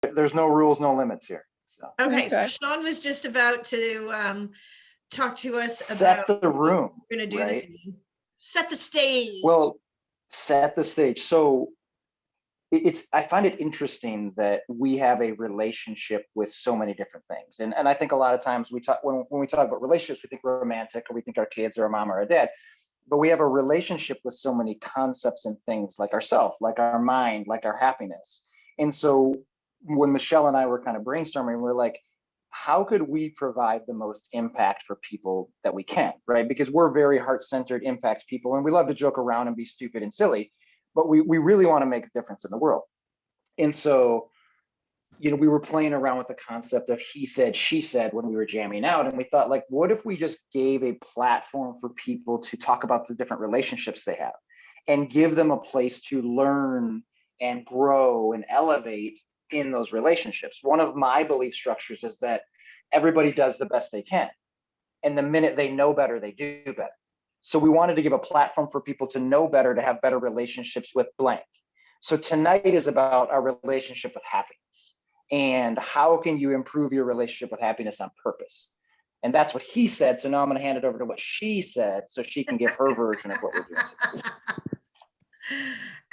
There's no rules, no limits here. So Okay, so Sean was just about to talk to us set about the room. what we're going to do right? this evening. Set the stage. Well, set the stage. So I find it interesting that we have a relationship with so many different things. And I think a lot of times we talk when we talk about relationships, we think we're romantic or we think our kids are a mom or a dad. But we have a relationship with so many concepts and things like ourself, like our mind, like our happiness. And so when Michelle and I were kind of brainstorming, we're like, how could we provide the most impact for people that we can, right? Because we're very heart-centered impact people, and we love to joke around and be stupid and silly, but we really want to make a difference in the world. And so, we were playing around with the concept of he said, she said when we were jamming out. And we thought, like, what if we just gave a platform for people to talk about the different relationships they have and give them a place to learn and grow and elevate in those relationships? One of my belief structures is that everybody does the best they can. And the minute they know better, they do better. So we wanted to give a platform for people to know better, to have better relationships with blank. So tonight is about our relationship with happiness. And how can you improve your relationship with happiness on purpose? And that's what he said. So now I'm going to hand it over to what she said so she can give her version of what we're doing today.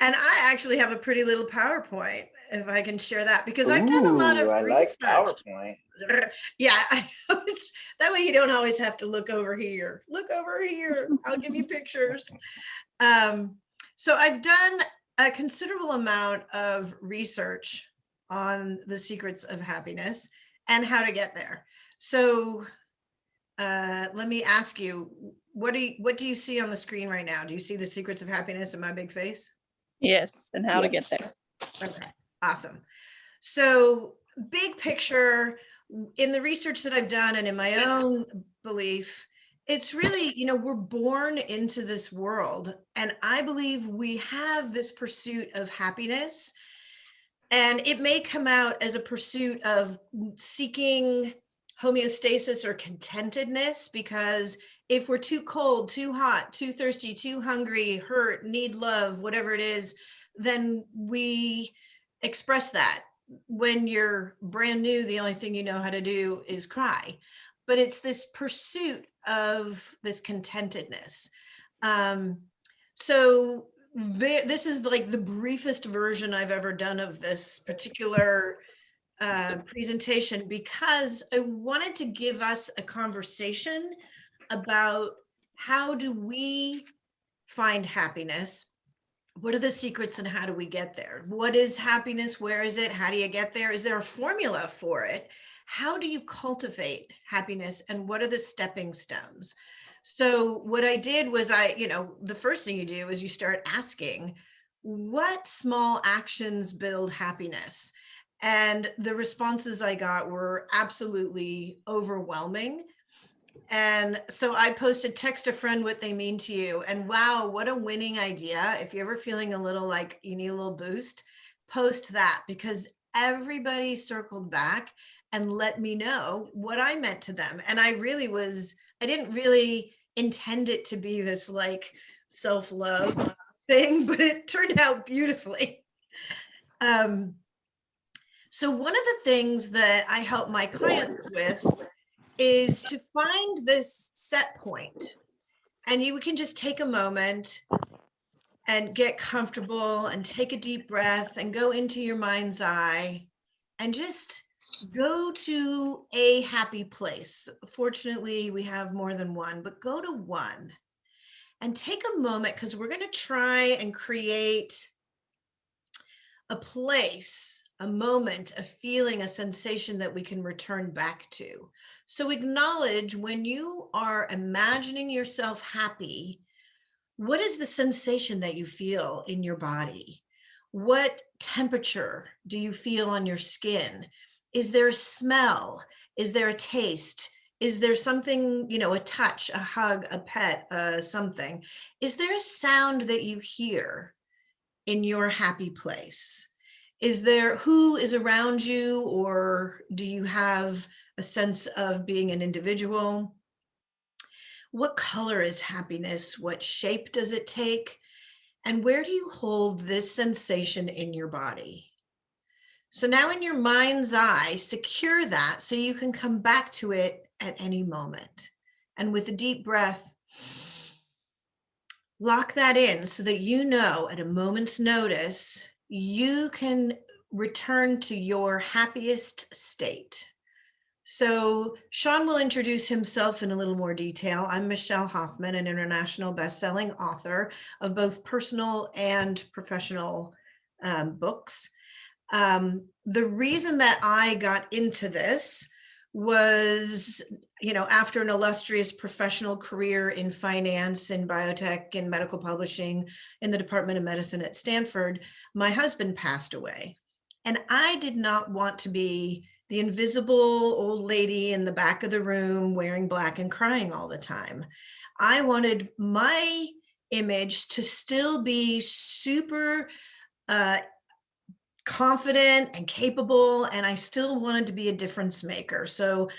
And I actually have a pretty little PowerPoint, if I can share that, because I've done a lot of research. Like PowerPoint. Yeah, I know. That way you don't always have to look over here. Look over here. I'll give you pictures. So I've done a considerable amount of research on the secrets of happiness and how to get there. So let me ask you, what do you see on the screen right now? Do you see the secrets of happiness in my big face? Yes, and how to get there. Okay, awesome. So big picture, in the research that I've done and in my own belief, it's really, we're born into this world, and I believe we have this pursuit of happiness, and it may come out as a pursuit of seeking homeostasis or contentedness, because if we're too cold, too hot, too thirsty, too hungry, hurt, need love, whatever it is, then we express that. When you're brand new, the only thing you know how to do is cry. But it's this pursuit of this contentedness. So this is like the briefest version I've ever done of this particular presentation, because I wanted to give us a conversation about how do we find happiness? What are the secrets and how do we get there? What is happiness? Where is it? How do you get there? Is there a formula for it? How do you cultivate happiness, and what are the stepping stones? So what I did was the first thing you do is you start asking, what small actions build happiness? And the responses I got were absolutely overwhelming. And so I posted, text a friend what they mean to you. And wow, what a winning idea. If you're ever feeling a little like you need a little boost, post that, because everybody circled back and let me know what I meant to them. And I didn't really intend it to be this like self-love thing, but it turned out beautifully. So one of the things that I help my clients with is to find this set point. And you can just take a moment and get comfortable and take a deep breath and go into your mind's eye and just go to a happy place. Fortunately, we have more than one, but go to one and take a moment, because we're going to try and create a place, a moment, a feeling, a sensation that we can return back to. So acknowledge when you are imagining yourself happy, what is the sensation that you feel in your body? What temperature do you feel on your skin? Is there a smell? Is there a taste? Is there something, a touch, a hug, a pet, something? Is there a sound that you hear in your happy place? Who is around you, or do you have a sense of being an individual? What color is happiness? What shape does it take? And where do you hold this sensation in your body? So now in your mind's eye, secure that so you can come back to it at any moment. And with a deep breath, lock that in so that you know at a moment's notice, you can return to your happiest state. So Sean will introduce himself in a little more detail. I'm Michelle Hoffmann, an international best-selling author of both personal and professional books. The reason that I got into this was, after an illustrious professional career in finance and biotech and medical publishing in the Department of Medicine at Stanford, my husband passed away. And I did not want to be the invisible old lady in the back of the room wearing black and crying all the time. I wanted my image to still be super confident and capable, and I still wanted to be a difference maker. So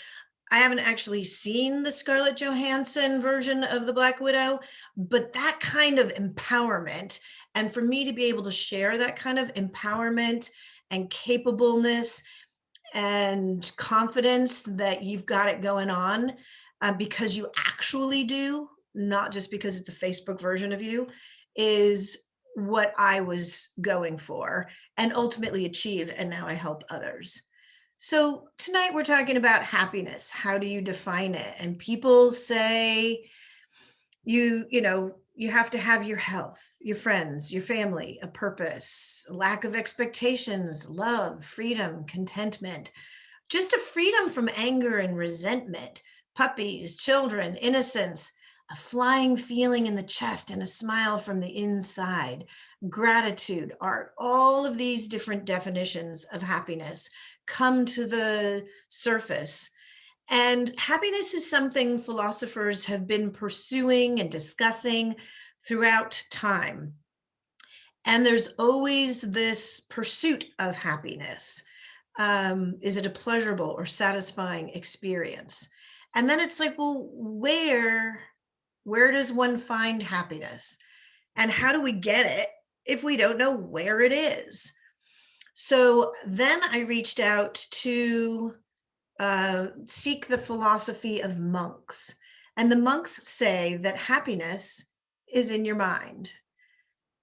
I haven't actually seen the Scarlett Johansson version of the Black Widow, but that kind of empowerment, and for me to be able to share that kind of empowerment and capableness and confidence that you've got it going on because you actually do, not just because it's a Facebook version of you, is what I was going for and ultimately achieve. And now I help others. So tonight we're talking about happiness. How do you define it? And people say you have to have your health, your friends, your family, a purpose, lack of expectations, love, freedom, contentment, just a freedom from anger and resentment, puppies, children, innocence, a flying feeling in the chest and a smile from the inside, gratitude, art, all of these different definitions of happiness come to the surface. And happiness is something philosophers have been pursuing and discussing throughout time. And there's always this pursuit of happiness. Is it a pleasurable or satisfying experience? And then it's like, well, where does one find happiness? And how do we get it if we don't know where it is? So then I reached out to seek the philosophy of monks. And the monks say that happiness is in your mind.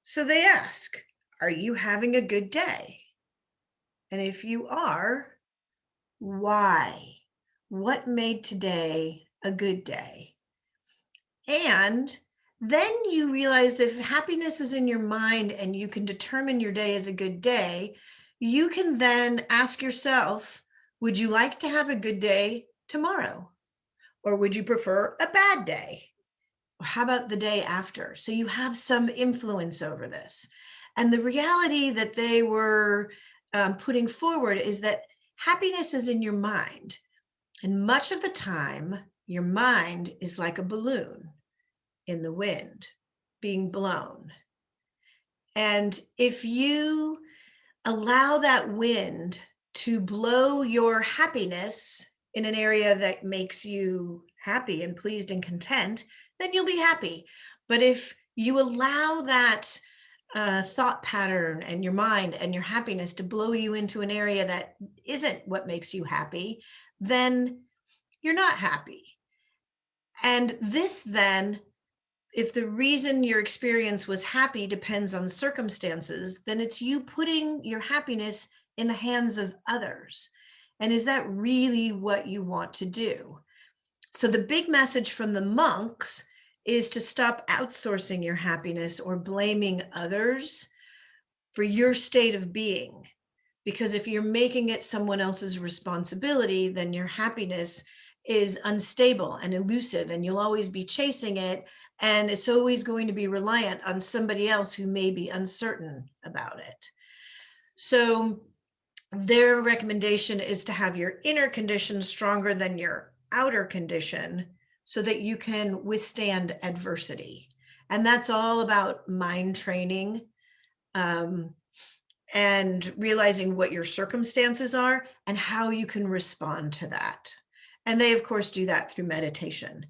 So they ask, are you having a good day? And if you are, why? What made today a good day? And then you realize that if happiness is in your mind and you can determine your day as a good day, you can then ask yourself, would you like to have a good day tomorrow? Or would you prefer a bad day? Or how about the day after? So you have some influence over this. And the reality that they were putting forward is that happiness is in your mind. And much of the time, your mind is like a balloon in the wind being blown. And if you allow that wind to blow your happiness in an area that makes you happy and pleased and content, then you'll be happy. But if you allow that thought pattern and your mind and your happiness to blow you into an area that isn't what makes you happy, then you're not happy. And this then, if the reason your experience was happy depends on circumstances, then it's you putting your happiness in the hands of others. And is that really what you want to do? So the big message from the monks is to stop outsourcing your happiness or blaming others for your state of being. Because if you're making it someone else's responsibility, then your happiness is unstable and elusive, and you'll always be chasing it. And it's always going to be reliant on somebody else who may be uncertain about it. So their recommendation is to have your inner condition stronger than your outer condition so that you can withstand adversity. And that's all about mind training and realizing what your circumstances are and how you can respond to that. And they, of course, do that through meditation.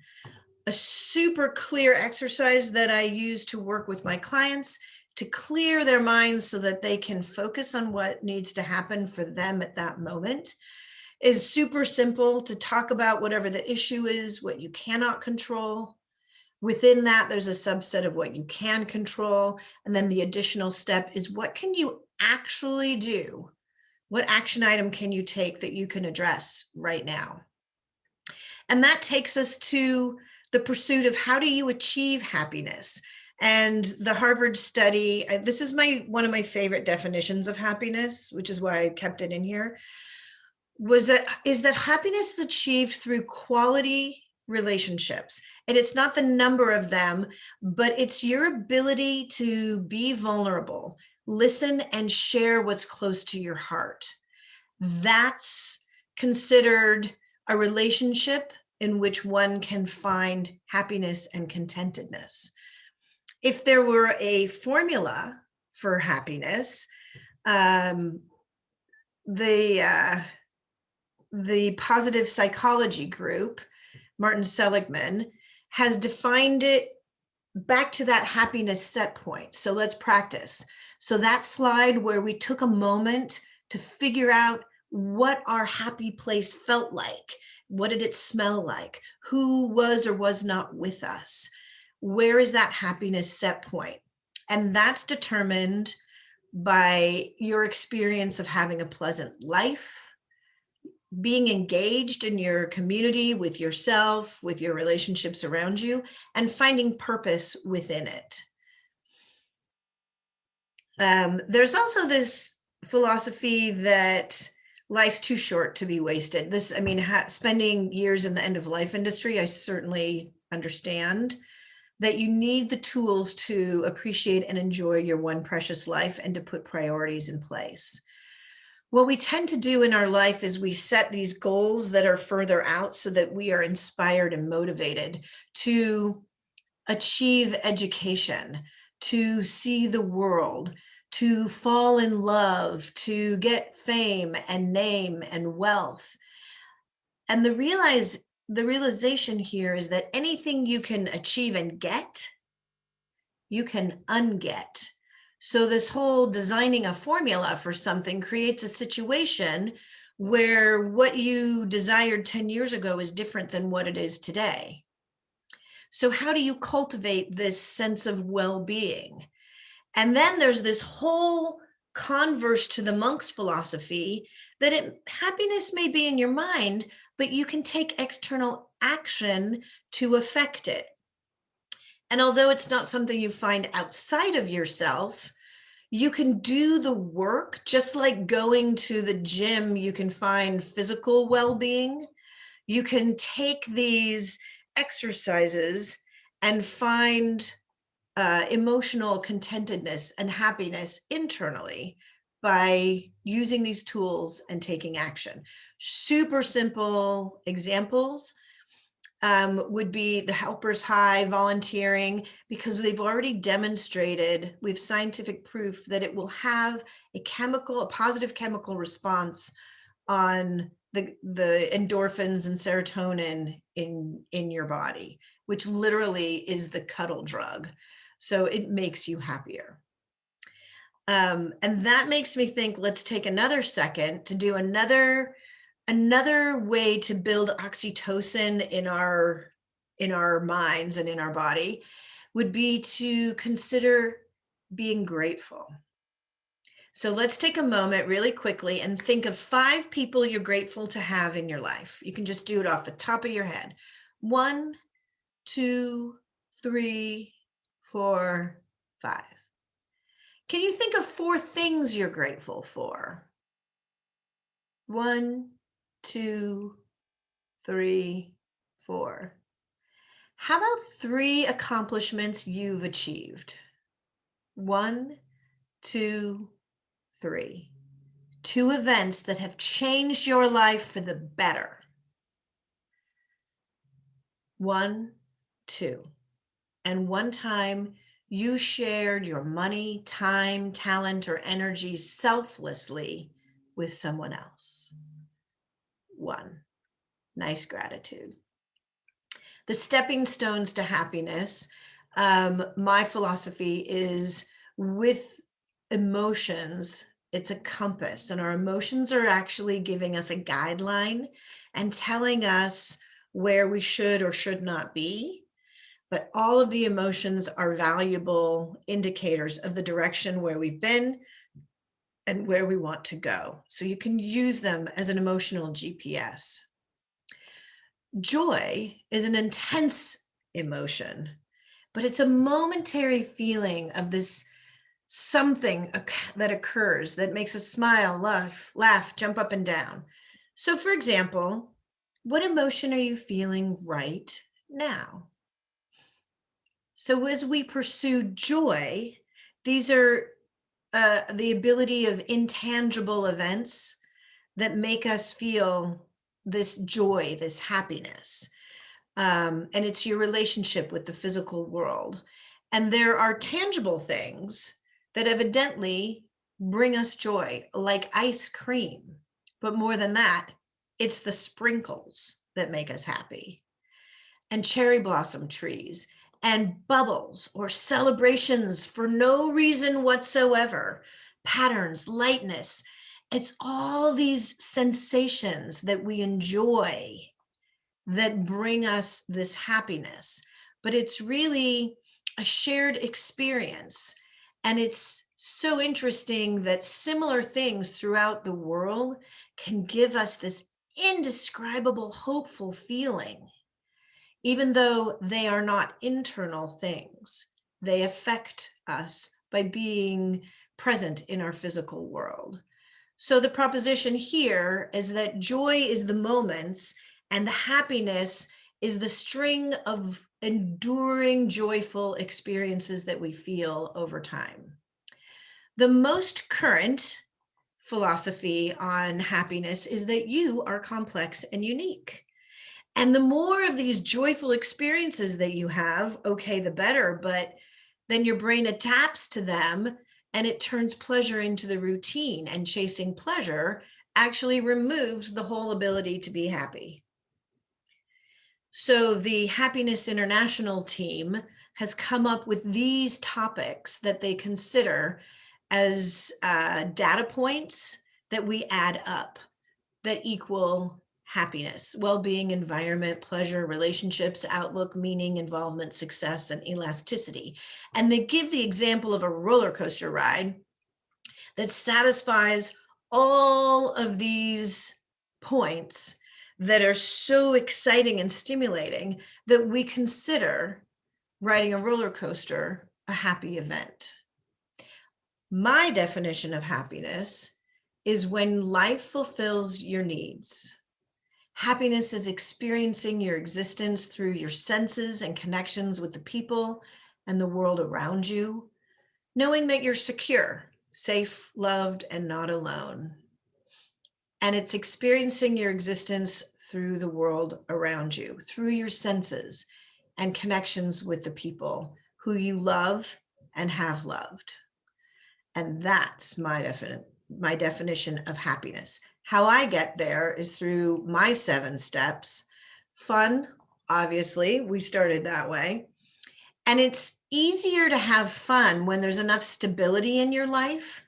A super clear exercise that I use to work with my clients to clear their minds so that they can focus on what needs to happen for them at that moment, is super simple. To talk about whatever the issue is, what you cannot control. Within that, there's a subset of what you can control. And then the additional step is, what can you actually do? What action item can you take that you can address right now? And that takes us to the pursuit of, how do you achieve happiness? And the Harvard study, this is one of my favorite definitions of happiness, which is why I kept it in here, is that happiness is achieved through quality relationships. And it's not the number of them, but it's your ability to be vulnerable, listen, and share what's close to your heart. That's considered a relationship in which one can find happiness and contentedness. If there were a formula for happiness, the positive psychology group, Martin Seligman, has defined it back to that happiness set point. So let's practice. So that slide where we took a moment to figure out what our happy place felt like. What did it smell like? Who was or was not with us? Where is that happiness set point? And that's determined by your experience of having a pleasant life, being engaged in your community, with yourself, with your relationships around you, and finding purpose within it. There's also this philosophy that life's too short to be wasted. Spending years in the end of life industry, I certainly understand that you need the tools to appreciate and enjoy your one precious life and to put priorities in place. What we tend to do in our life is we set these goals that are further out so that we are inspired and motivated to achieve education, to see the world, to fall in love, to get fame and name and wealth. And the realization here is that anything you can achieve and get, you can unget. So this whole designing a formula for something creates a situation where what you desired 10 years ago is different than what it is today. So how do you cultivate this sense of well-being? And then there's this whole converse to the monk's philosophy that happiness may be in your mind, but you can take external action to affect it. And although it's not something you find outside of yourself, you can do the work. Just like going to the gym, you can find physical well-being. You can take these exercises and find emotional contentedness and happiness internally by using these tools and taking action. Super simple examples would be the helper's high, volunteering, because they've already demonstrated, we have scientific proof that it will have a positive chemical response on the endorphins and serotonin in your body, which literally is the cuddle drug. So it makes you happier. And that makes me think, let's take another second to do another way to build oxytocin in our minds and in our body would be to consider being grateful. So let's take a moment really quickly and think of 5 people you're grateful to have in your life. You can just do it off the top of your head. 1, 2, 3, 4, 5. Can you think of 4 things you're grateful for? 1, 2, 3, 4. How about 3 accomplishments you've achieved? 1, 2, 3. 2 events that have changed your life for the better. 1, 2. And one time you shared your money, time, talent, or energy selflessly with someone else. 1. Nice gratitude. The stepping stones to happiness. My philosophy is with emotions, it's a compass, and our emotions are actually giving us a guideline and telling us where we should or should not be. But all of the emotions are valuable indicators of the direction where we've been and where we want to go. So you can use them as an emotional GPS. Joy is an intense emotion, but it's a momentary feeling of this something that occurs that makes us smile, laugh, jump up and down. So for example, what emotion are you feeling right now? So as we pursue joy, these are the ability of intangible events that make us feel this joy, this happiness. And it's your relationship with the physical world. And there are tangible things that evidently bring us joy, like ice cream. But more than that, it's the sprinkles that make us happy, and cherry blossom trees, and bubbles or celebrations for no reason whatsoever, patterns, lightness. It's all these sensations that we enjoy that bring us this happiness, but it's really a shared experience. And it's so interesting that similar things throughout the world can give us this indescribable, hopeful feeling, even though they are not internal things. They affect us by being present in our physical world. So the proposition here is that joy is the moments and the happiness is the string of enduring joyful experiences that we feel over time. The most current philosophy on happiness is that you are complex and unique. And the more of these joyful experiences that you have, okay, the better, but then your brain adapts to them and it turns pleasure into the routine, and chasing pleasure actually removes the whole ability to be happy. So the Happiness International team has come up with these topics that they consider as data points that we add up that equal happiness, well-being, environment, pleasure, relationships, outlook, meaning, involvement, success, and elasticity. And they give the example of a roller coaster ride that satisfies all of these points that are so exciting and stimulating that we consider riding a roller coaster a happy event. My definition of happiness is when life fulfills your needs. Happiness is experiencing your existence through your senses and connections with the people and the world around you, knowing that you're secure, safe, loved, and not alone. And it's experiencing your existence through the world around you, through your senses and connections with the people who you love and have loved. And that's my definition of happiness. How I get there is through my 7 steps. Fun, obviously, we started that way. And it's easier to have fun when there's enough stability in your life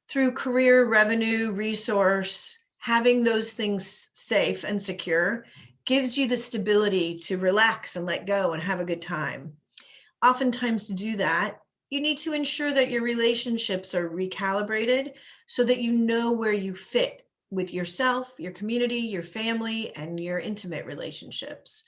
through career, revenue, resource. Having those things safe and secure gives you the stability to relax and let go and have a good time. Oftentimes, to do that, you need to ensure that your relationships are recalibrated so that you know where you fit with yourself, your community, your family, and your intimate relationships.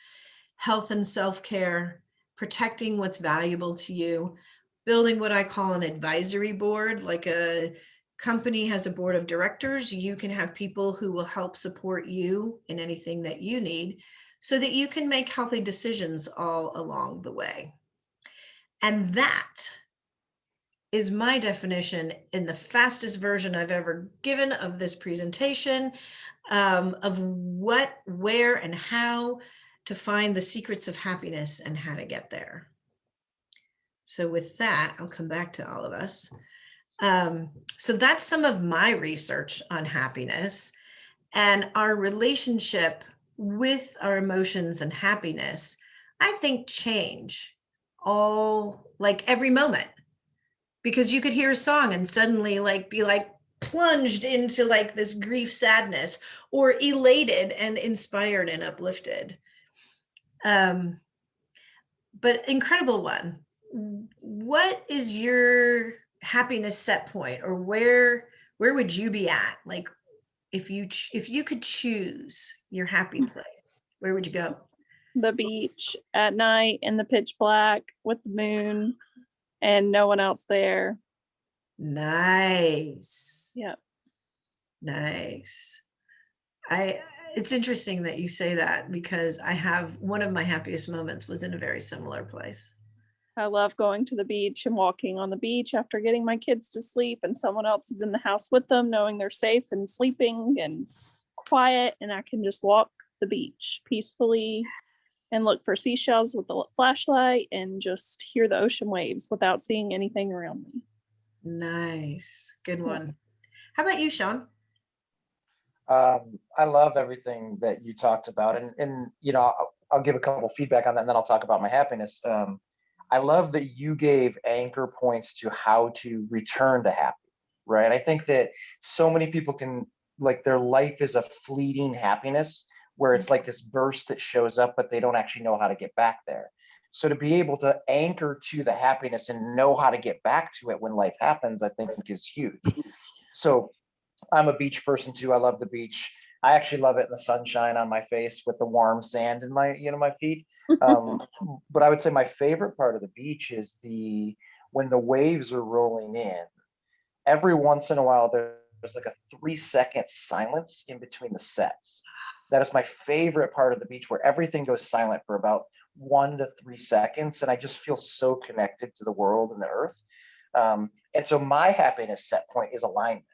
Health and self-care, protecting what's valuable to you, building what I call an advisory board. Like a company has a board of directors, you can have people who will help support you in anything that you need so that you can make healthy decisions all along the way. And that is my definition in the fastest version I've ever given of this presentation, of what, where, and how to find the secrets of happiness and how to get there. So with that, I'll come back to all of us. So that's some of my research on happiness, and our relationship with our emotions and happiness, I think, change all, like, every moment, because you could hear a song and suddenly like be like plunged into like this grief sadness, or elated and inspired and uplifted. But incredible one. What is your happiness set point, or where would you be at? Like if you could choose your happy place, where would you go? The beach at night in the pitch black with the moon and no one else there. Nice. Yep. Nice. It's interesting that you say that, because I have one of my happiest moments was in a very similar place. I love going to the beach and walking on the beach after getting my kids to sleep, and someone else is in the house with them, knowing they're safe and sleeping and quiet, and I can just walk the beach peacefully and look for seashells with a flashlight and just hear the ocean waves without seeing anything around me. Nice. Good one. How about you, Sean? I love everything that you talked about, and I'll give a couple feedback on that, and then I'll talk about my happiness. I love that you gave anchor points to how to return to happy, right? I think that so many people can, like, their life is a fleeting happiness where it's like this burst that shows up, but they don't actually know how to get back there. So to be able to anchor to the happiness and know how to get back to it when life happens, I think is huge. So I'm a beach person too. I love the beach. I actually love it in the sunshine on my face with the warm sand in my feet. But I would say my favorite part of the beach is when the waves are rolling in. Every once in a while, there's like a 3-second silence in between the sets. That is my favorite part of the beach, where everything goes silent for about 1 to 3 seconds, and I just feel so connected to the world and the earth. And so my happiness set point is alignment.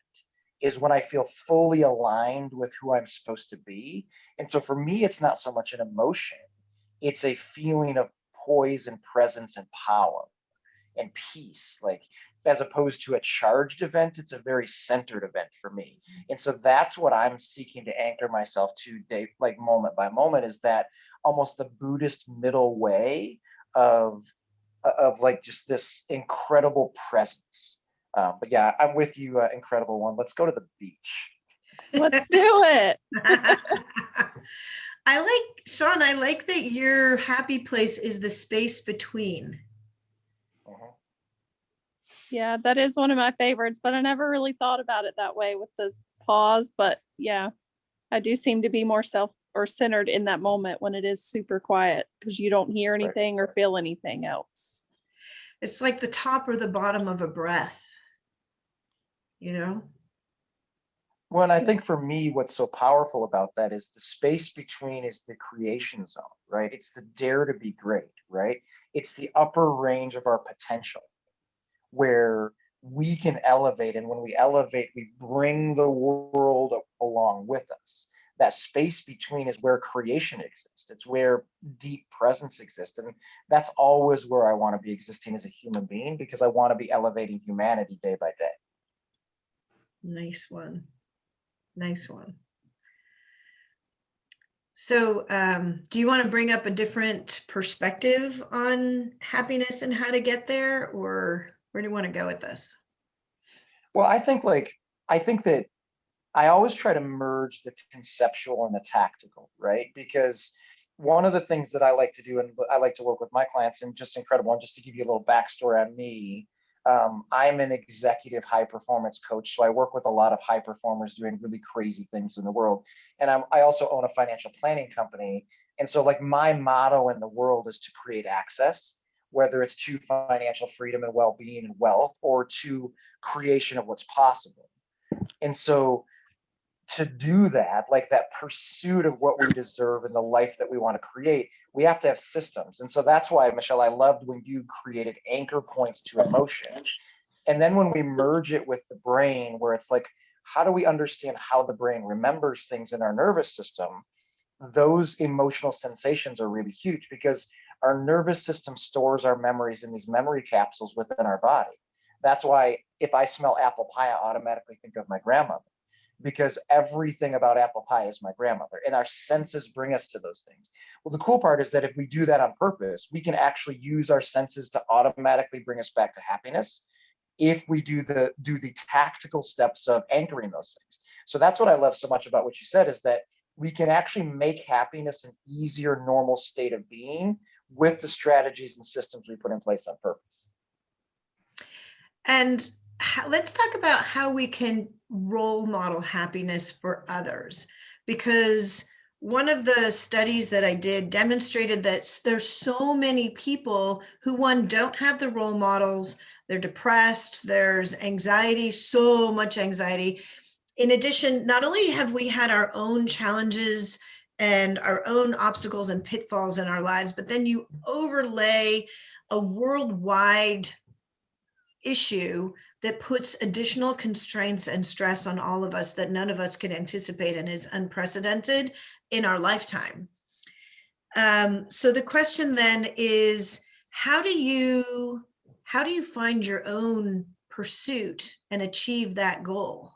Is when I feel fully aligned with who I'm supposed to be. And so for me, it's not so much an emotion, it's a feeling of poise and presence and power and peace. Like, as opposed to a charged event, it's a very centered event for me. And so that's what I'm seeking to anchor myself to day, like moment by moment, is that almost the Buddhist middle way of like just this incredible presence. But yeah, I'm with you, incredible one. Let's go to the beach. Let's do it. Sean, I like that your happy place is the space between. Yeah, that is one of my favorites, but I never really thought about it that way with the pause. But yeah, I do seem to be more centered in that moment when it is super quiet, because you don't hear anything or feel anything else. It's like the top or the bottom of a breath, Well, and I think for me, what's so powerful about that is the space between is the creation zone, right? It's the dare to be great, right? It's the upper range of our potential, where we can elevate. And when we elevate, we bring the world along with us. That space between is where creation exists. It's where deep presence exists. And that's always where I want to be existing as a human being, because I want to be elevating humanity day by day. Nice one. Nice one. So do you want to bring up a different perspective on happiness and how to get there, or where do you want to go with this? Well, I think that I always try to merge the conceptual and the tactical, right? Because one of the things that I like to do, and I like to work with my clients, and just incredible, and just to give you a little backstory on me, I'm an executive high performance coach. So I work with a lot of high performers doing really crazy things in the world. And I also own a financial planning company. And so, like, my motto in the world is to create access, whether it's to financial freedom and well-being and wealth, or to creation of what's possible. And so to do that, like that pursuit of what we deserve and the life that we want to create, we have to have systems. And so that's why, Michelle, I loved when you created anchor points to emotion. And then when we merge it with the brain, where it's like, how do we understand how the brain remembers things in our nervous system? Those emotional sensations are really huge, because our nervous system stores our memories in these memory capsules within our body. That's why if I smell apple pie, I automatically think of my grandmother, because everything about apple pie is my grandmother, and our senses bring us to those things. Well, the cool part is that if we do that on purpose, we can actually use our senses to automatically bring us back to happiness if we do the tactical steps of anchoring those things. So that's what I love so much about what you said, is that we can actually make happiness an easier, normal state of being with the strategies and systems we put in place on purpose. And let's talk about how we can role model happiness for others, because one of the studies that I did demonstrated that there's so many people who, one, don't have the role models, they're depressed, there's anxiety, so much anxiety. In addition, not only have we had our own challenges and our own obstacles and pitfalls in our lives, but then you overlay a worldwide issue that puts additional constraints and stress on all of us that none of us could anticipate and is unprecedented in our lifetime. So the question then is, how do you find your own pursuit and achieve that goal,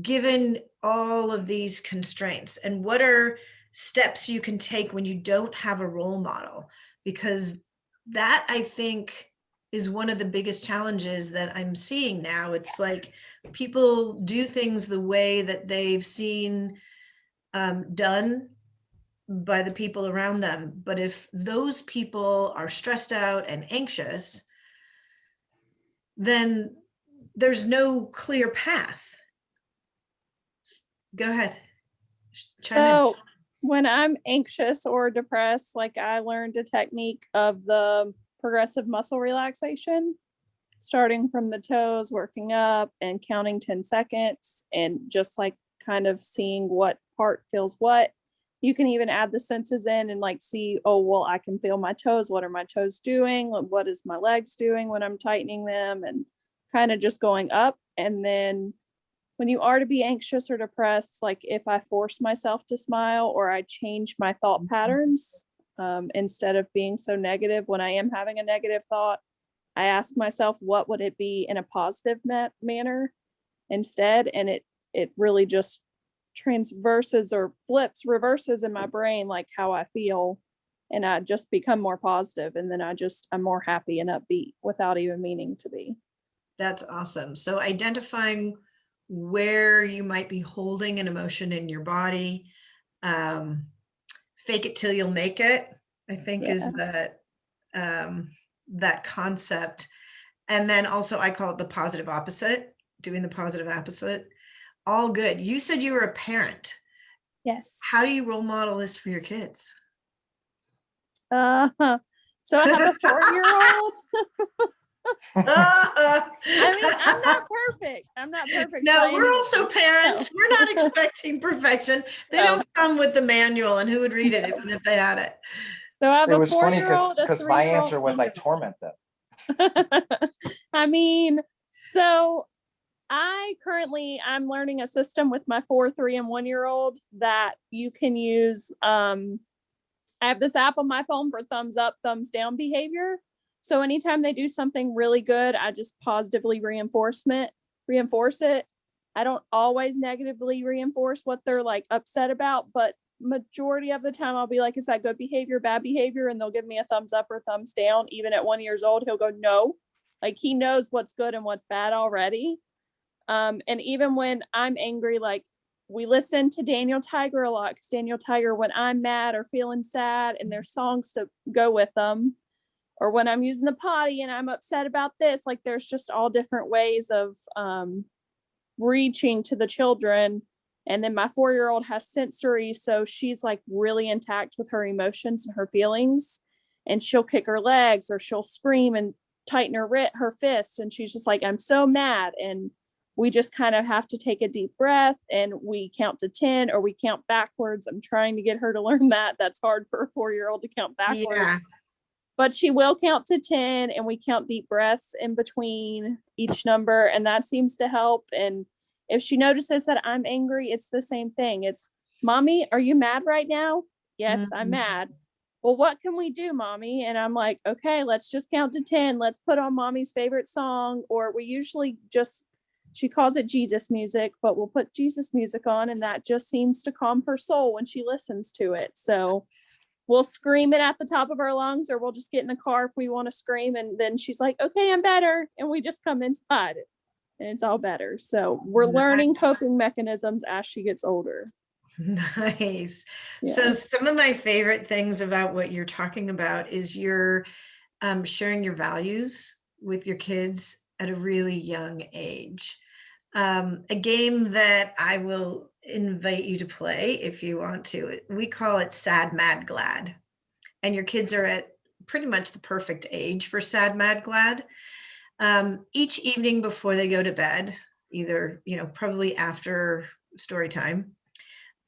given all of these constraints? And what are steps you can take when you don't have a role model? Because that, I think, is one of the biggest challenges that I'm seeing now. It's like people do things the way that they've seen done by the people around them. But if those people are stressed out and anxious, then there's no clear path. Go ahead. Chime in. So when I'm anxious or depressed, like I learned a technique of the progressive muscle relaxation, starting from the toes, working up and counting 10 seconds, and just like kind of seeing what part feels what. You can even add the senses in and like see, oh, well, I can feel my toes. What are my toes doing? What is my legs doing when I'm tightening them? And kind of just going up. And then when you are to be anxious or depressed, like if I force myself to smile or I change my thought patterns, instead of being so negative, when I am having a negative thought, I ask myself, what would it be in a positive manner instead? And it really just reverses in my brain, like how I feel. And I just become more positive. And then I'm more happy and upbeat without even meaning to be. That's awesome. So identifying where you might be holding an emotion in your body, fake it till you'll make it, I think is that concept. And then also I call it the positive opposite, doing the positive opposite. All good. You said you were a parent. Yes. How do you role model this for your kids? So I have a 4-year-old. I mean, I'm not perfect. No, we're also parents. No. We're not expecting perfection. They don't come with the manual, and who would read it even if they had it? So I have it was funny because my answer was I torment them. I mean, so I'm learning a system with my 4, 3, and 1-year-old that you can use. I have this app on my phone for thumbs up, thumbs down behavior. So anytime they do something really good, I just positively reinforce it. I don't always negatively reinforce what they're like upset about, but majority of the time I'll be like, is that good behavior, bad behavior? And they'll give me a thumbs up or thumbs down. Even at 1 year old, he'll go, no. Like he knows what's good and what's bad already. And even when I'm angry, like we listen to Daniel Tiger a lot, because Daniel Tiger, when I'm mad or feeling sad, and there's songs to go with them, or when I'm using the potty and I'm upset about this, like there's just all different ways of reaching to the children. And then my 4-year-old has sensory, so she's like really intact with her emotions and her feelings, and she'll kick her legs or she'll scream and tighten her fists, and she's just like, I'm so mad. And we just kind of have to take a deep breath and we count to 10, or we count backwards. I'm trying to get her to learn that. That's hard for a 4-year-old to count backwards. Yeah. But she will count to 10, and we count deep breaths in between each number, and that seems to help. And if she notices that I'm angry, it's the same thing. It's, Mommy, are you mad right now? Yes, I'm mad. Well, what can we do, Mommy? And I'm like, okay, let's just count to 10. Let's put on Mommy's favorite song. Or we usually just, she calls it Jesus music, but we'll put Jesus music on, and that just seems to calm her soul when she listens to it. So we'll scream it at the top of our lungs, or we'll just get in the car if we want to scream. And then she's like, okay, I'm better. And we just come inside and it's all better. So we're learning coping mechanisms as she gets older. Nice. Yeah. So some of my favorite things about what you're talking about is you're sharing your values with your kids at a really young age. A game that I will invite you to play if you want to. We call it Sad, Mad, Glad. And your kids are at pretty much the perfect age for Sad, Mad, Glad. Each evening before they go to bed, either, probably after story time,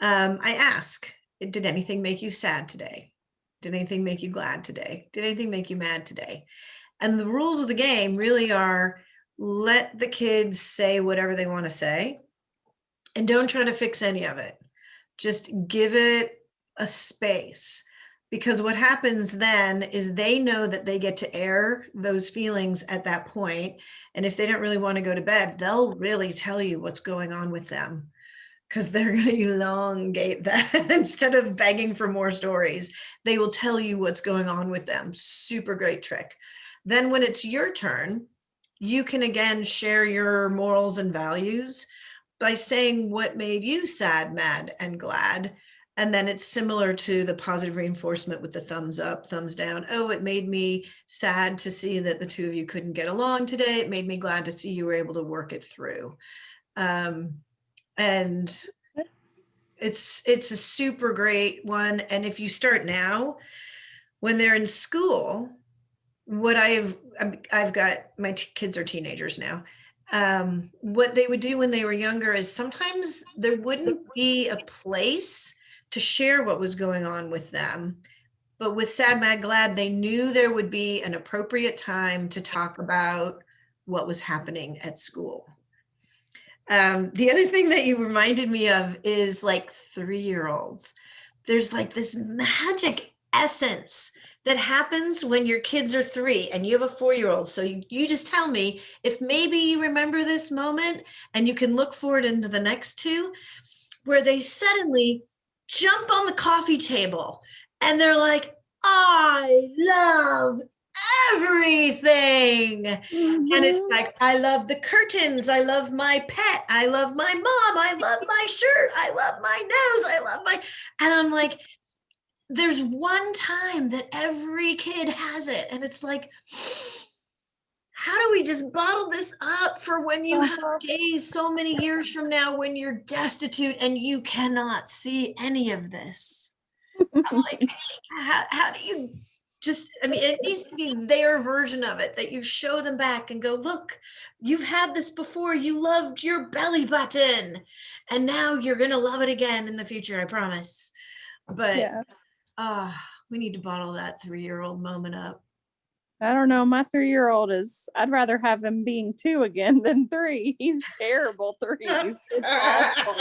I ask, did anything make you sad today? Did anything make you glad today? Did anything make you mad today? And the rules of the game really are, let the kids say whatever they want to say and don't try to fix any of it. Just give it a space, because what happens then is they know that they get to air those feelings at that point. And if they don't really want to go to bed, they'll really tell you what's going on with them, because they're going to elongate that. Instead of begging for more stories, they will tell you what's going on with them. Super great trick. Then when it's your turn, you can again share your morals and values by saying what made you sad, mad, and glad. And then it's similar to the positive reinforcement with the thumbs up, thumbs down. Oh, it made me sad to see that the two of you couldn't get along today. It made me glad to see you were able to work it through. And it's a super great one. And if you start now, when they're in school, what I've got, my kids are teenagers now. What they would do when they were younger is sometimes there wouldn't be a place to share what was going on with them. But with Sad, Mad, Glad, they knew there would be an appropriate time to talk about what was happening at school. The other thing that you reminded me of is like 3-year-olds. There's like this magic essence that happens when your kids are 3 and you have a 4-year-old. So you just tell me if maybe you remember this moment, and you can look forward into the next 2, where they suddenly jump on the coffee table and they're like, I love everything. And it's like, I love the curtains, I love my pet, I love my mom, I love my shirt, I love my nose, I love my, and I'm like, there's one time that every kid has it, and it's like, how do we just bottle this up for when you have days so many years from now when you're destitute and you cannot see any of this? I'm like, how do you just, I mean, it needs to be their version of it, that you show them back and go, look, you've had this before. You loved your belly button, and now you're going to love it again in the future. I promise. But Yeah. We need to bottle that 3-year-old moment up. I don't know. My 3-year-old I'd rather have him being 2 again than 3. He's terrible 3s. It's awful.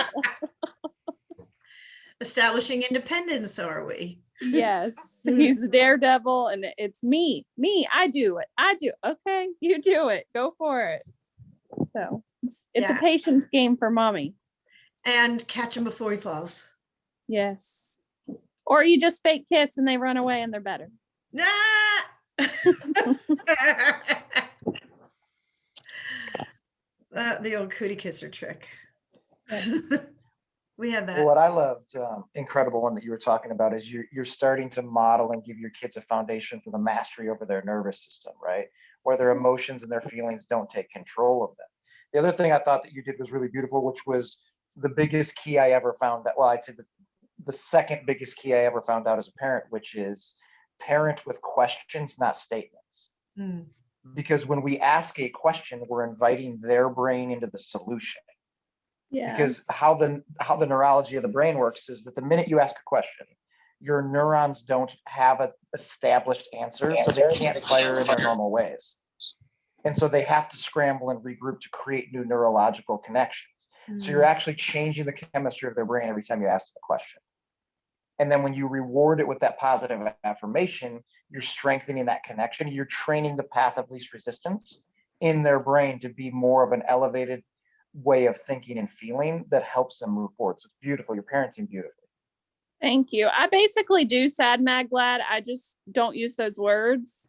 Establishing independence, are we? Yes, he's a daredevil, and it's me, I do it. Okay, you do it, go for it. So it's a patience game for mommy. And catch him before he falls. Yes. Or you just fake kiss and they run away and they're better. Nah. The old cootie kisser trick. We had that. Well, what I loved, incredible one that you were talking about, is you're starting to model and give your kids a foundation for the mastery over their nervous system, right? Where their emotions and their feelings don't take control of them. The other thing I thought that you did was really beautiful, which was the biggest key I ever found out. Well, I'd say the second biggest key I ever found out as a parent, which is parent with questions, not statements. Because when we ask a question, we're inviting their brain into the solution. Yeah. Because how the neurology of the brain works is that the minute you ask a question, your neurons don't have an established answer, so they can't fire in their normal ways. And so they have to scramble and regroup to create new neurological connections. So you're actually changing the chemistry of their brain every time you ask the question. And then when you reward it with that positive affirmation, you're strengthening that connection. You're training the path of least resistance in their brain to be more of an elevated way of thinking and feeling that helps them move forward. So it's beautiful. You're parenting beautifully. Thank you. I basically do sad, mad, glad. I just don't use those words.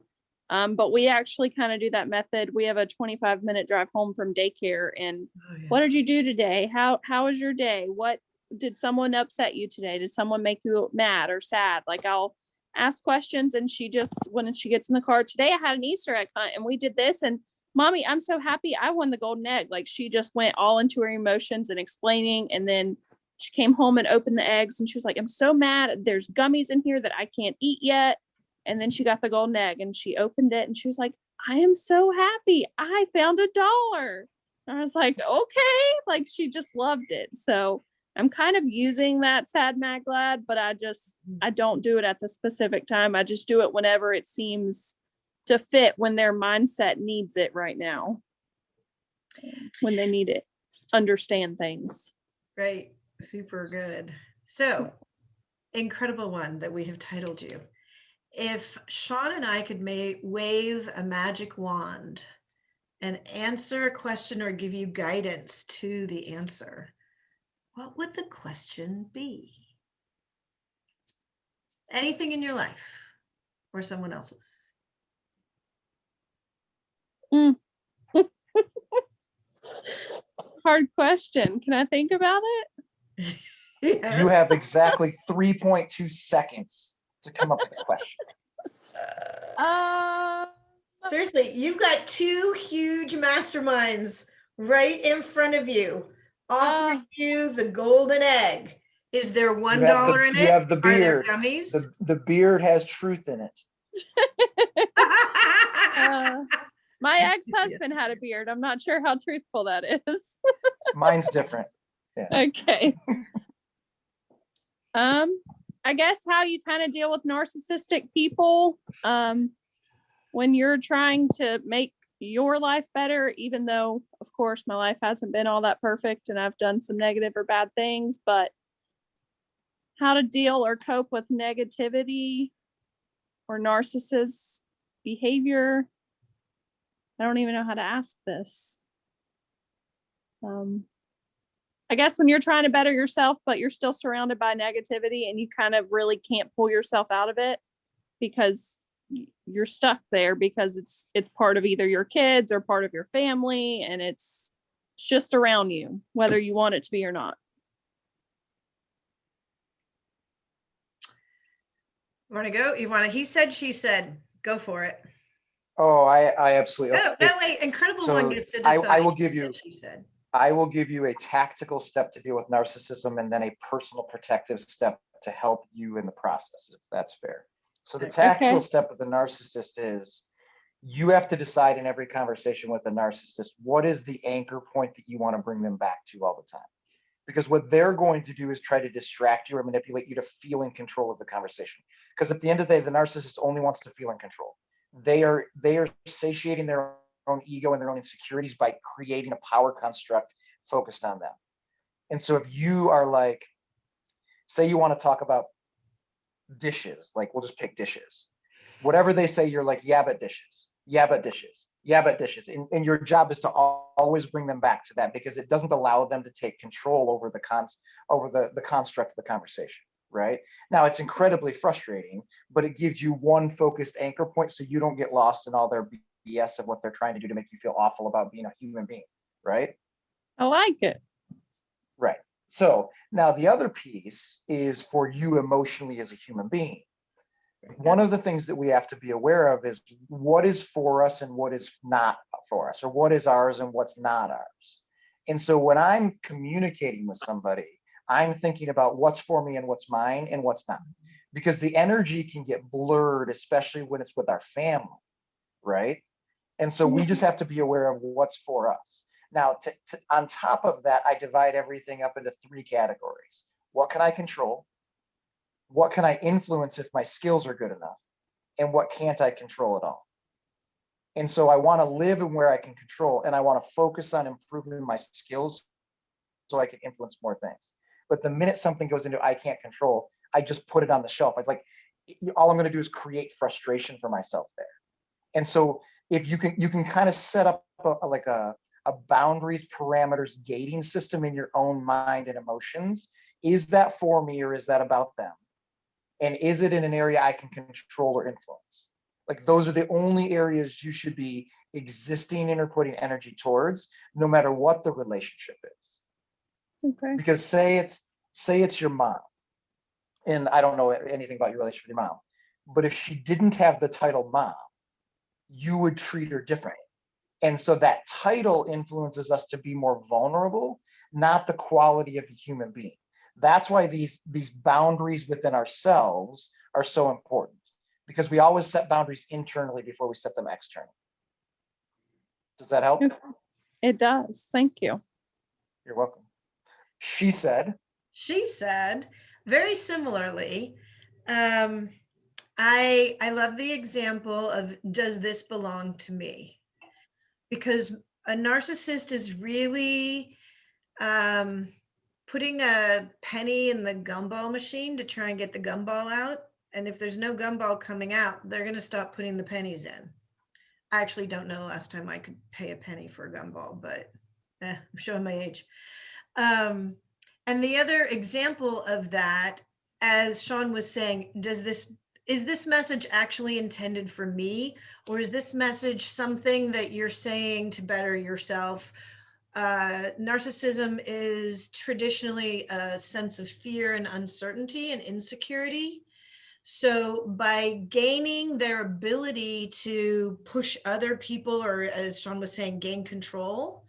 But we actually kind of do that method. We have a 25-minute drive home from daycare. And what did you do today? How was your day? What did someone upset you today? Did someone make you mad or sad? Like, I'll ask questions, and she just, when she gets in the car, today I had an Easter egg hunt and we did this, and mommy, I'm so happy I won the golden egg. Like, she just went all into her emotions and explaining. And then she came home and opened the eggs, and she was like, I'm so mad. There's gummies in here that I can't eat yet. And then she got the golden egg and she opened it and she was like, I am so happy. I found $1. And I was like, okay. Like, she just loved it. So I'm kind of using that sad, mad, glad, but I don't do it at the specific time. I just do it whenever it seems to fit, when their mindset needs it right now, when they need it, understand things. Right. Super good. So, incredible one that we have titled you. If Sean and I could wave a magic wand and answer a question or give you guidance to the answer, what would the question be? Anything in your life or someone else's? Hard question. Can I think about it? Yes. You have exactly 3.2 seconds to come up with a question. Seriously, you've got two huge masterminds right in front of you, offering you the golden egg. Is there $1 in it? You have the Are there beard. gummies? The beard has truth in it. My ex-husband had a beard. I'm not sure how truthful that is. Mine's different. Yeah. Okay. I guess how you kind of deal with narcissistic people, when you're trying to make your life better, even though, of course, my life hasn't been all that perfect and I've done some negative or bad things, but how to deal or cope with negativity or narcissist behavior. I don't even know how to ask this. I guess when you're trying to better yourself, but you're still surrounded by negativity and you kind of really can't pull yourself out of it because you're stuck there, because it's part of either your kids or part of your family, and it's just around you, whether you want it to be or not. Want to go? You want to? He said, she said. Go for it. Oh, I absolutely. No, wait. Incredible one gets to decide. I will give you. She said. I will give you a tactical step to deal with narcissism, and then a personal protective step to help you in the process, if that's fair. So the tactical step with the narcissist is, you have to decide in every conversation with a narcissist, what is the anchor point that you want to bring them back to all the time? Because what they're going to do is try to distract you or manipulate you to feel in control of the conversation. Because at the end of the day, the narcissist only wants to feel in control. They are satiating their own ego and their own insecurities by creating a power construct focused on them. And so if you are like, say you want to talk about dishes, like we'll just pick dishes. Whatever they say, you're like, yeah, but dishes, yeah, but dishes, yeah, but dishes. And your job is to always bring them back to that, because it doesn't allow them to take control over the construct of the conversation. Right now, it's incredibly frustrating, but it gives you one focused anchor point so you don't get lost in all their BS of what they're trying to do to make you feel awful about being a human being. Right. I like it. Right. So now the other piece is for you emotionally as a human being. One of the things that we have to be aware of is what is for us and what is not for us, or what is ours and what's not ours. And so when I'm communicating with somebody, I'm thinking about what's for me and what's mine and what's not, because the energy can get blurred, especially when it's with our family, right? And so we just have to be aware of what's for us. Now, on top of that, I divide everything up into 3 categories. What can I control? What can I influence if my skills are good enough? And what can't I control at all? And so I want to live in where I can control, and I want to focus on improving my skills so I can influence more things. But the minute something goes into I can't control, I just put it on the shelf. It's like, all I'm going to do is create frustration for myself there. And so if you can kind of set up a boundaries, parameters, gating system in your own mind and emotions. Is that for me or is that about them? And is it in an area I can control or influence? Like those are the only areas you should be existing in or putting energy towards, no matter what the relationship is. Okay. Because say it's your mom, and I don't know anything about your relationship with your mom, but if she didn't have the title mom, you would treat her differently. And so that title influences us to be more vulnerable, not the quality of the human being. That's why these boundaries within ourselves are so important, because we always set boundaries internally before we set them externally. Does that help? It does. Thank you. You're welcome. She said, very similarly, I love the example of, does this belong to me? Because a narcissist is really putting a penny in the gumball machine to try and get the gumball out. And if there's no gumball coming out, they're going to stop putting the pennies in. I actually don't know the last time I could pay a penny for a gumball, but I'm showing my age. And the other example of that, as Sean was saying, is this message actually intended for me? Or is this message something that you're saying to better yourself? Narcissism is traditionally a sense of fear and uncertainty and insecurity. So by gaining their ability to push other people, or as Sean was saying, gain control,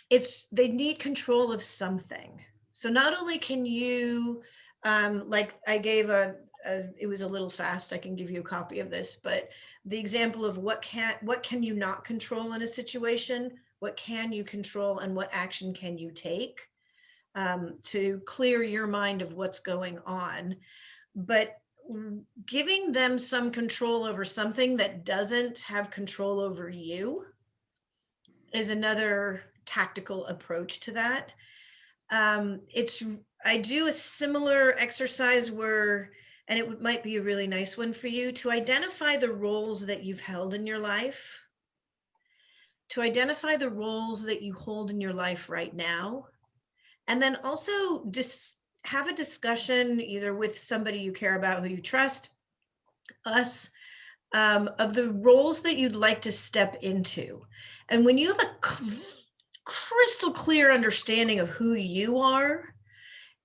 they need control of something. So not only can you, like I gave it was a little fast, I can give you a copy of this, but the example of what can you not control in a situation, what can you control, and what action can you take to clear your mind of what's going on. But giving them some control over something that doesn't have control over you is another tactical approach to that. I do a similar exercise where, and it might be a really nice one for you, to identify the roles that you've held in your life, to identify the roles that you hold in your life right now, and then also just have a discussion either with somebody you care about, who you trust, us, of the roles that you'd like to step into. And when you have a crystal clear understanding of who you are,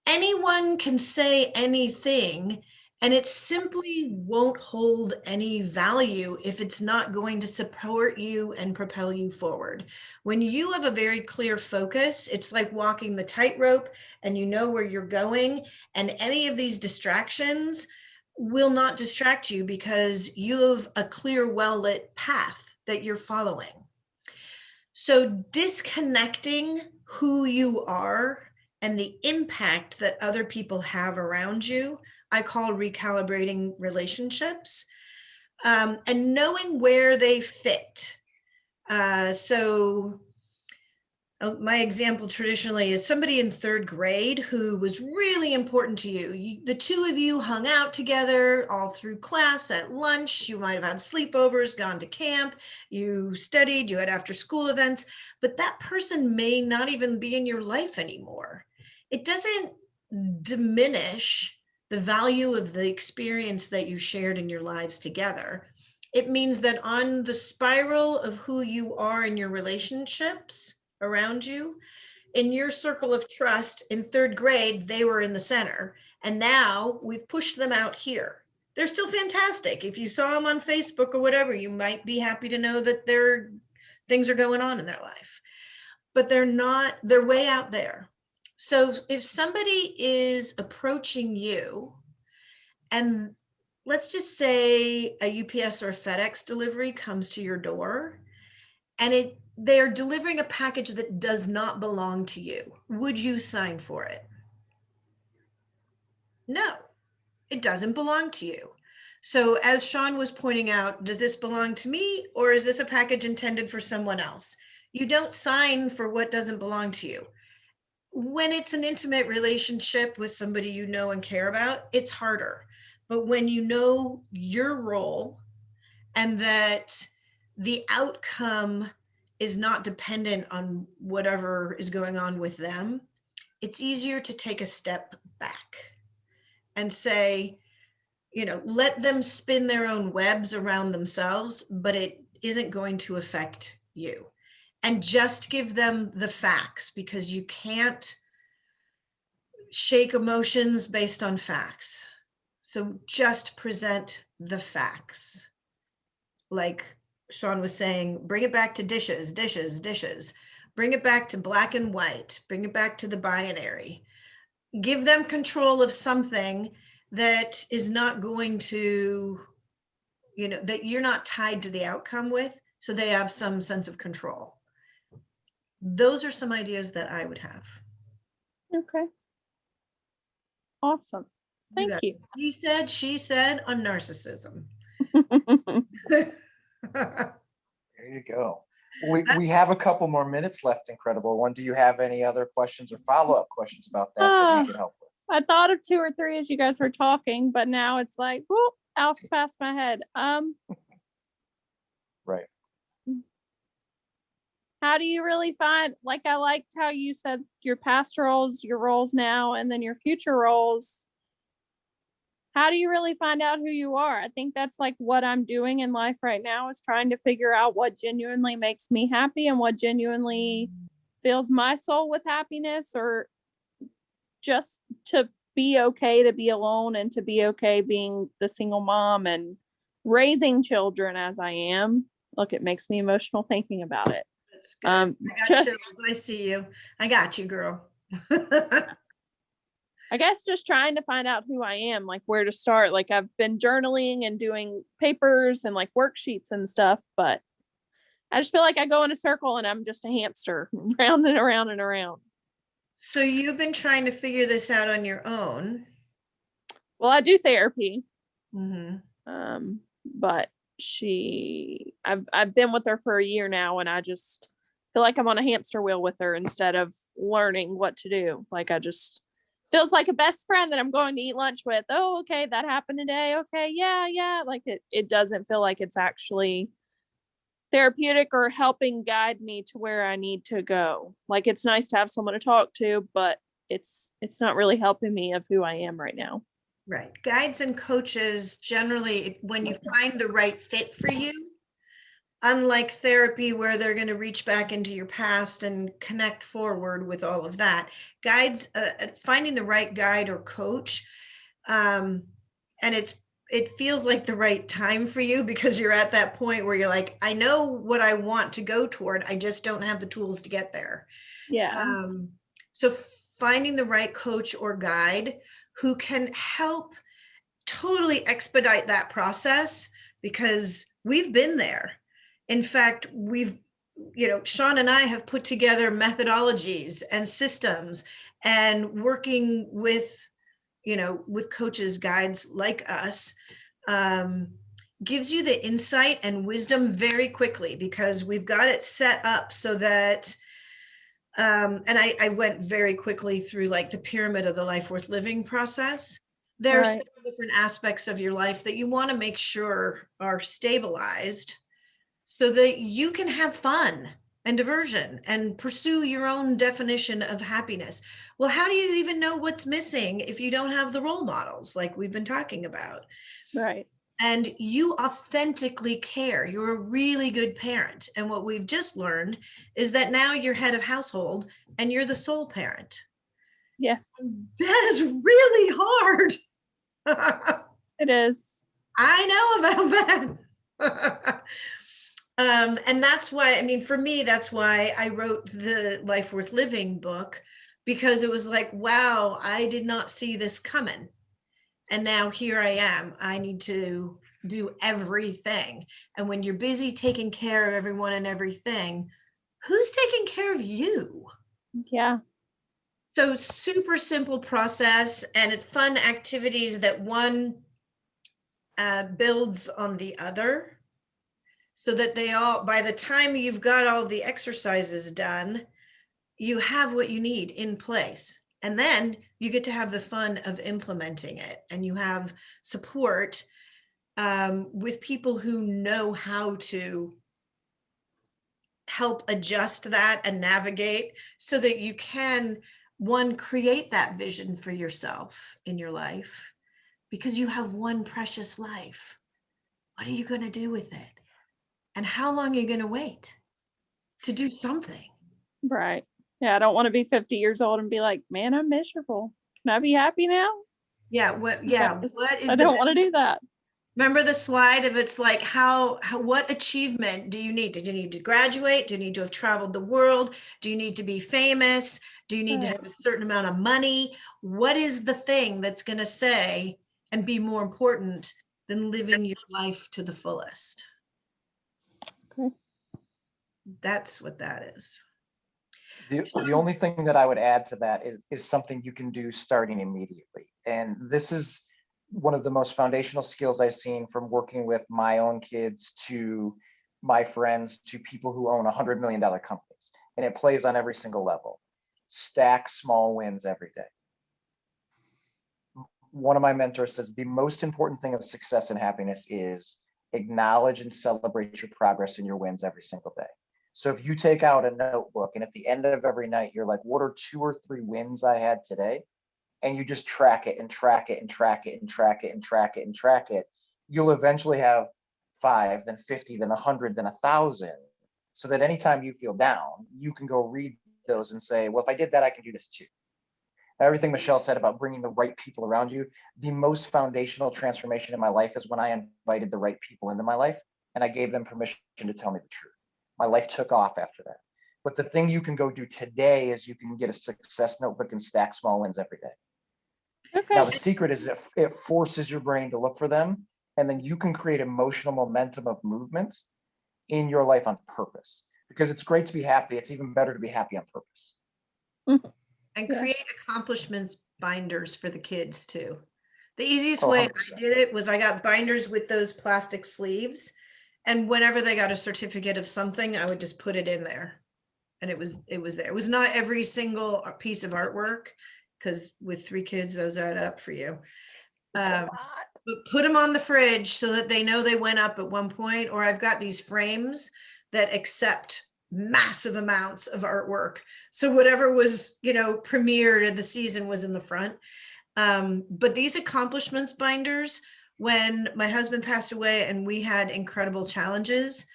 anyone can say anything, and it simply won't hold any value if it's not going to support you and propel you forward. When you have a very clear focus, it's like walking the tightrope and you know where you're going, and any of these distractions will not distract you because you have a clear, well-lit path that you're following. So disconnecting who you are and the impact that other people have around you, I call recalibrating relationships, and knowing where they fit. So my example traditionally is somebody in third grade who was really important to you. The two of you hung out together all through class, at lunch. You might have had sleepovers, gone to camp, you studied, you had after school events, but that person may not even be in your life anymore. It doesn't diminish the value of the experience that you shared in your lives together. It means that on the spiral of who you are in your relationships around you, in your circle of trust in third grade, they were in the center. And now we've pushed them out here. They're still fantastic. If you saw them on Facebook or whatever, you might be happy to know that things are going on in their life, but they're way out there. So if somebody is approaching you, and let's just say a UPS or a FedEx delivery comes to your door, and they're delivering a package that does not belong to you, would you sign for it? No, it doesn't belong to you. So as Sean was pointing out, does this belong to me, or is this a package intended for someone else? You don't sign for what doesn't belong to you. When it's an intimate relationship with somebody you know and care about, it's harder. But when you know your role and that the outcome is not dependent on whatever is going on with them, it's easier to take a step back and say, let them spin their own webs around themselves, but it isn't going to affect you. And just give them the facts, because you can't shake emotions based on facts. So just present the facts. Like Sean was saying, bring it back to dishes, dishes, dishes. Bring it back to black and white. Bring it back to the binary. Give them control of something that is not going to, that you're not tied to the outcome with, so they have some sense of control. Those are some ideas that I would have. Okay. Awesome. Thank you. He said, she said on narcissism. There you go. We have a couple more minutes left, Incredible One. Do you have any other questions or follow-up questions about that we can help with? I thought of 2 or 3 as you guys were talking, but now it's like, whoop, out past my head. Right. How do you really find, like, I liked how you said your past roles, your roles now, and then your future roles. How do you really find out who you are? I think that's like what I'm doing in life right now, is trying to figure out what genuinely makes me happy and what genuinely fills my soul with happiness, or just to be okay to be alone and to be okay being the single mom and raising children as I am. Look, it makes me emotional thinking about it. That's good. I got just chills. I see you. I got you, girl. I guess just trying to find out who I am, like where to start. Like I've been journaling and doing papers and like worksheets and stuff, but I just feel like I go in a circle and I'm just a hamster round and around and around. So you've been trying to figure this out on your own. Well, I do therapy. Mm-hmm. But I've been with her for a year now, and I just feel like I'm on a hamster wheel with her instead of learning what to do. Like I just feels like a best friend that I'm going to eat lunch with. Oh, okay, that happened today. Okay, yeah. Like it doesn't feel like it's actually therapeutic or helping guide me to where I need to go. Like it's nice to have someone to talk to, but it's not really helping me of who I am right now. Right. Guides and coaches generally, when you find the right fit for you, unlike therapy where they're going to reach back into your past and connect forward with all of that, guides, finding the right guide or coach, and it feels like the right time for you, because you're at that point where you're like, I know what I want to go toward. I just don't have the tools to get there. Yeah. So finding the right coach or guide who can help totally expedite that process, because we've been there. In fact, Sean and I have put together methodologies and systems, and working with coaches, guides like us, gives you the insight and wisdom very quickly, because we've got it set up so that, and I went very quickly through like the pyramid of the life worth living process. There are several different aspects of your life that you want to make sure are stabilized so that you can have fun and diversion and pursue your own definition of happiness. Well, how do you even know what's missing if you don't have the role models like we've been talking about? Right. And you authentically care. You're a really good parent. And what we've just learned is that now you're head of household and you're the sole parent. Yeah. That is really hard. It is. I know about that. And that's why, for me, that's why I wrote the Life Worth Living book, because it was like, wow, I did not see this coming. And now here I am. I need to do everything. And when you're busy taking care of everyone and everything, who's taking care of you? Yeah. So super simple process, and it's fun activities that one builds on the other, so that they all, by the time you've got all the exercises done, you have what you need in place. And then you get to have the fun of implementing it, and you have support with people who know how to help adjust that and navigate, so that you can, one, create that vision for yourself in your life, because you have one precious life. What are you going to do with it? And how long are you going to wait to do something? Right. Yeah, I don't want to be 50 years old and be like, man, I'm miserable. Can I be happy now? Yeah. What is I the don't want to do that. Remember the slide of it's like what achievement do you need? Did you need to graduate? Do you need to have traveled the world? Do you need to be famous? Do you need to have a certain amount of money? What is the thing that's going to say and be more important than living your life to the fullest? Okay. That's what that is. The only thing that I would add to that is something you can do starting immediately. And this is one of the most foundational skills I've seen from working with my own kids to my friends to people who own $100 million companies. And it plays on every single level. Stack small wins every day. One of my mentors says the most important thing of success and happiness is acknowledge and celebrate your progress and your wins every single day. So if you take out a notebook and at the end of every night, you're like, what are 2 or 3 wins I had today? And you just track it and track it and track it and track it and track it and track it, you'll eventually have 5, then 50, then 100, then 1,000. So that anytime you feel down, you can go read those and say, well, if I did that, I can do this too. Everything Michelle said about bringing the right people around you, the most foundational transformation in my life is when I invited the right people into my life and I gave them permission to tell me the truth. My life took off after that. But the thing you can go do today is you can get a success notebook and stack small wins every day. Okay. Now, the secret is it forces your brain to look for them, and then you can create emotional momentum of movement in your life on purpose. Because it's great to be happy. It's even better to be happy on purpose. And Yeah. create accomplishments binders for the kids too. The easiest Oh, way 100%. I did it was I got binders with those plastic sleeves. And whenever they got a certificate of something, I would just put it in there. And it was there. It was not every single piece of artwork, because with 3 kids, those add up for you. But put them on the fridge so that they know they went up at one point. Or I've got these frames that accept massive amounts of artwork. So whatever was, premiered in the season was in the front. But these accomplishments binders, when my husband passed away and we had incredible challenges,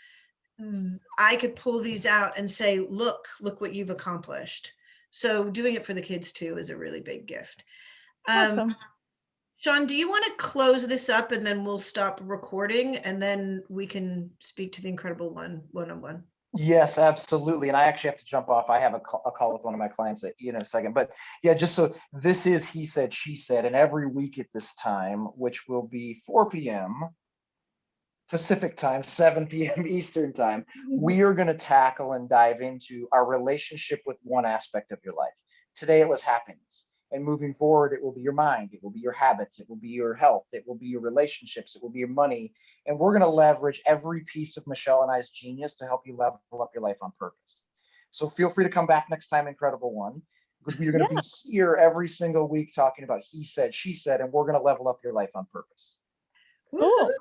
I could pull these out and say, look what you've accomplished. So doing it for the kids too is a really big gift. Awesome. Sean, do you want to close this up and then we'll stop recording and then we can speak to the incredible one-on-one? Yes, absolutely. And I actually have to jump off. I have a call with one of my clients in a second. But yeah, just so this is He Said, She Said. And every week at this time, which will be 4 p.m. Pacific time, 7 p.m. Eastern time, we are going to tackle and dive into our relationship with one aspect of your life. Today it was happiness. And moving forward, it will be your mind, it will be your habits, it will be your health, it will be your relationships, it will be your money. And we're going to leverage every piece of Michelle and I's genius to help you level up your life on purpose. So feel free to come back next time, Incredible One, because we are going to be here every single week talking about He Said, She Said, and we're going to level up your life on purpose. Cool.